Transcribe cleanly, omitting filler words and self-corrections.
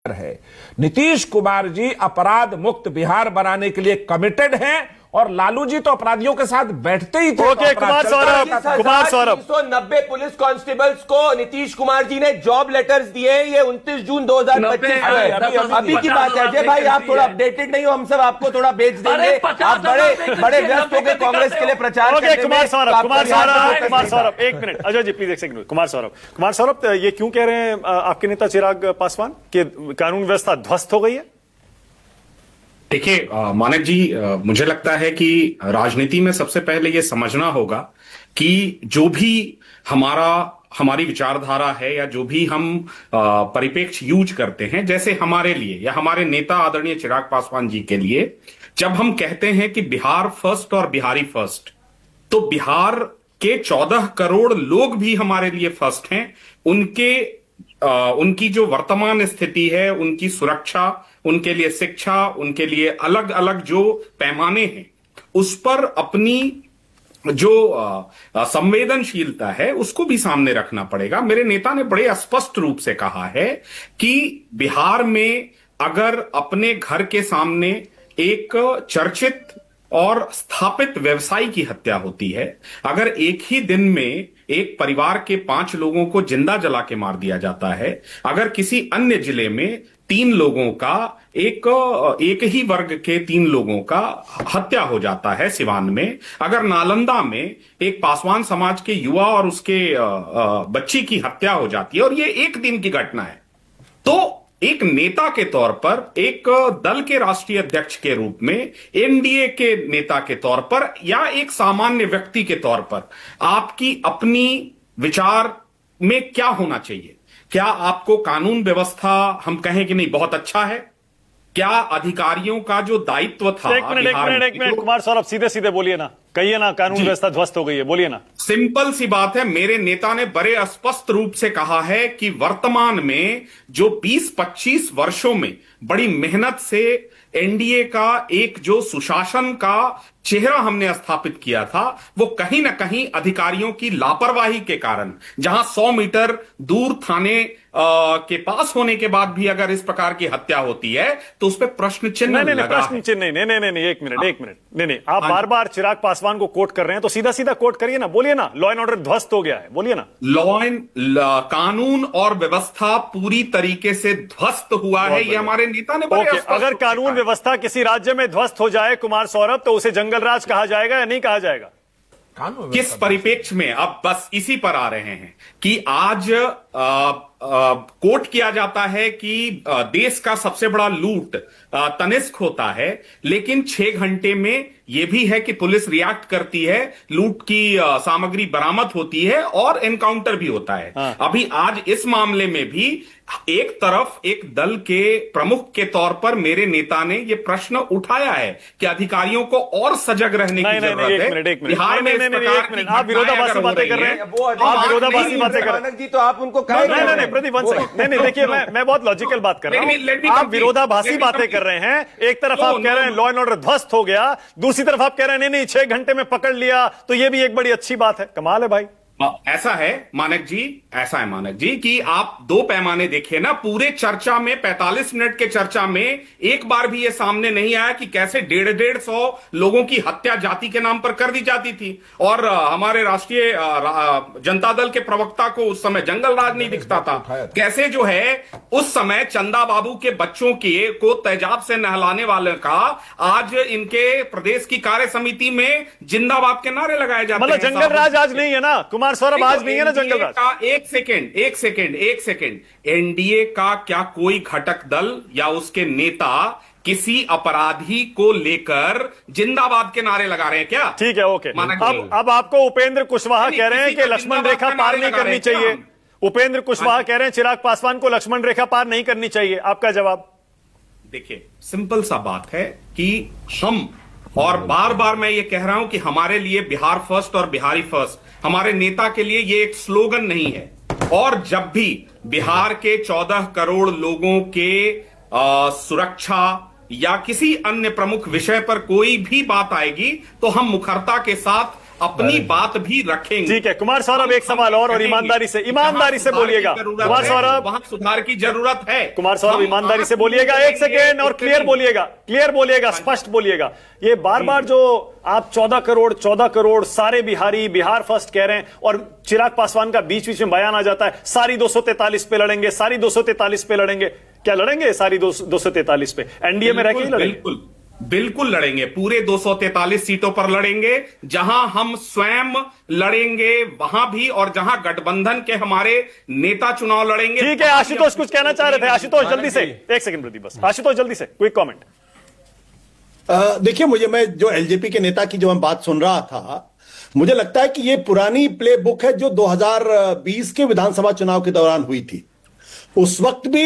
है। नीतीश कुमार जी अपराध मुक्त बिहार बनाने के लिए कमिटेड हैं और लालू जी तो अपराधियों के साथ बैठते ही थे। Okay, Kumar Saurabh 390 police constables को नीतीश कुमार जी ने जॉब लेटर्स दिए। ये 29 जून 2025 को है। अभी की बात है। अजय भाई, आप थोड़ा अपडेटेड नहीं हो, हम सब आपको थोड़ा बेच देंगे। आप बड़े व्यस्त हो गए कांग्रेस के लिए प्रचार करने में। कुमार सौरभ एक मिनट। अजय जी प्लीज एक सेकंड। कुमार सौरभ ये क्यों कह रहे हैं आपके नेता चिराग पासवान कि कानून व्यवस्था ध्वस्त हो गई है? देखिए मानक जी, मुझे लगता है कि राजनीति में सबसे पहले यह समझना होगा कि जो भी हमारी विचारधारा है या जो भी हम परिप्रेक्ष्य यूज करते हैं, जैसे हमारे लिए या हमारे नेता आदरणीय चिराग पासवान जी के लिए, जब हम कहते हैं कि बिहार फर्स्ट और बिहारी फर्स्ट, तो बिहार के 14 करोड़ लोग भी हमारे लिए फर्स्ट हैं। उनकी जो वर्तमान स्थिति है, उनकी सुरक्षा, उनके लिए शिक्षा, उनके लिए अलग अलग जो पैमाने हैं, उस पर अपनी जो संवेदनशीलता है उसको भी सामने रखना पड़ेगा। मेरे नेता ने बड़े स्पष्ट रूप से कहा है कि बिहार में अगर अपने घर के सामने एक चर्चित और स्थापित व्यवसायी की हत्या होती है, अगर एक ही दिन में एक परिवार के 5 लोगों को जिंदा जला के मार दिया जाता है, अगर किसी अन्य जिले में 3 लोगों का एक ही वर्ग के 3 लोगों का हत्या हो जाता है सिवान में, अगर नालंदा में एक पासवान समाज के युवा और उसके बच्ची की हत्या हो जाती है और ये एक दिन की घटना है, तो एक नेता के तौर पर, एक दल के राष्ट्रीय अध्यक्ष के रूप में, एनडीए के नेता के तौर पर या एक सामान्य व्यक्ति के तौर पर आपकी अपनी विचार में क्या होना चाहिए? क्या आपको कानून व्यवस्था हम कहें कि नहीं बहुत अच्छा है? क्या अधिकारियों का जो दायित्व था? एक मिनट कुमार सौरभ, सीधे बोलिए ना, कहिए ना कानून व्यवस्था ध्वस्त हो गई है, बोलिए ना। सिंपल सी बात है, मेरे नेता ने बड़े स्पष्ट रूप से कहा है कि वर्तमान में जो 20-25 वर्षों में बड़ी मेहनत से एनडीए का एक जो सुशासन का चेहरा हमने स्थापित किया था, वो कहीं ना कहीं अधिकारियों की लापरवाही के कारण, जहां 100 मीटर दूर थाने के पास होने के बाद भी अगर इस प्रकार की हत्या होती है तो उस पर प्रश्न चिन्ह लगा है। प्रश्न चिन्ह नहीं, एक मिनट नहीं, आप बार बार चिराग पासवान को कोट कर रहे हैं, तो सीधा कोट करिए ना, बोलिए ना, लॉ एंड ऑर्डर ध्वस्त हो गया है, बोलिए ना। कानून और व्यवस्था पूरी तरीके से ध्वस्त हुआ है, ये हमारे नेता ने बड़े स्पष्ट। अगर कानून व्यवस्था किसी राज्य में ध्वस्त हो जाए कुमार सौरभ, तो उसे जंगल राज कहा जाएगा या नहीं कहा जाएगा? किस परिप्रेक्ष्य में? अब बस इसी पर आ रहे हैं कि आज कोट किया जाता है कि देश का सबसे बड़ा लूट तनिष्क होता है, लेकिन 6 घंटे में यह भी है कि पुलिस रिएक्ट करती है, लूट की सामग्री बरामद होती है और एनकाउंटर भी होता है। अभी आज इस मामले में भी एक तरफ एक दल के प्रमुख के तौर पर मेरे नेता ने यह प्रश्न उठाया है कि अधिकारियों को और सजग रहने की जरूरत है। बिहार में आप विरोधाभासी बातें कर रहे हैं, आप विरोधाभासी बातें कर रहे हैं जी, तो आप उनको कहें प्रदीप, नहीं, देखिए मैं बहुत लॉजिकल बात कर रहा हूं। आप विरोधाभासी बातें कर रहे हैं। एक तरफ आप कह रहे हैं लॉ एंड ऑर्डर ध्वस्त हो गया, दूसरी तरफ आप कह रहे हैं नहीं 6 घंटे में पकड़ लिया, तो ये भी एक बड़ी अच्छी बात है। कमाल है भाई। ऐसा है मानक जी कि आप 2 पैमाने देखिए ना। पूरे चर्चा में 45 मिनट के चर्चा में एक बार भी ये सामने नहीं आया कि कैसे 150 लोगों की हत्या जाति के नाम पर कर दी जाती थी, और हमारे राष्ट्रीय जनता दल के प्रवक्ता को उस समय जंगल राज नहीं दिखता था। कैसे जो है उस समय चंदा बाबू के बच्चों को तेजाब से नहलाने वाले का आज इनके प्रदेश की कार्य समिति में जिंदाबाद के नारे लगाए जाते हैं। मतलब जंगल राज आज नहीं है ना कुमार सौरभ, आज नहीं है ना जंगल राज। एक सेकेंड, एनडीए का क्या कोई घटक दल या उसके नेता किसी अपराधी को लेकर जिंदाबाद के नारे लगा रहे हैं क्या? ठीक है, ओके। अब आपको उपेंद्र कुशवाहा कह रहे हैं कि लक्ष्मण रेखा पार नहीं करनी चाहिए। उपेंद्र कुशवाहा कह रहे हैं चिराग पासवान को लक्ष्मण रेखा पार नहीं करनी चाहिए। आपका जवाब? देखिए, सिंपल सा बात है कि हम, और बार बार मैं ये कह रहा हूं कि हमारे लिए बिहार फर्स्ट और बिहारी फर्स्ट, हमारे नेता के लिए ये एक स्लोगन नहीं है। और जब भी बिहार के 14 करोड़ लोगों के सुरक्षा या किसी अन्य प्रमुख विषय पर कोई भी बात आएगी, तो हम मुखरता के साथ अपनी बात भी रखेंगे। ठीक है कुमार सौरभ, एक सवाल और ईमानदारी से बोलिएगा। कुमार सौरभ, वहां सुधार की जरूरत है। कुमार सौरभ ईमानदारी से बोलिएगा, एक सेकेंड, और क्लियर बोलिएगा, स्पष्ट बोलिएगा। ये बार बार जो आप 14 करोड़ सारे बिहार फर्स्ट कह रहे हैं, और चिराग पासवान का बीच बीच में बयान आ जाता है सारी 243 पे लड़ेंगे, सारी 243 पे लड़ेंगे। क्या लड़ेंगे सारी 243 पे? एनडीए में रहकर ही लड़ेंगे? बिल्कुल लड़ेंगे, पूरे 243 सीटों पर लड़ेंगे। जहां हम स्वयं लड़ेंगे वहां भी, और जहां गठबंधन के हमारे नेता चुनाव लड़ेंगे। ठीक है, आशुतोष कुछ कहना चाह रहे थे। आशुतोष जल्दी से, एक सेकंड प्रदीप, बस आशुतोष जल्दी से क्विक कमेंट। देखिए, मैं जो एलजेपी के नेता की जो मैं बात सुन रहा था, मुझे लगता है कि ये पुरानी प्ले बुक है जो 2020 के विधानसभा चुनाव के दौरान हुई थी। उस वक्त भी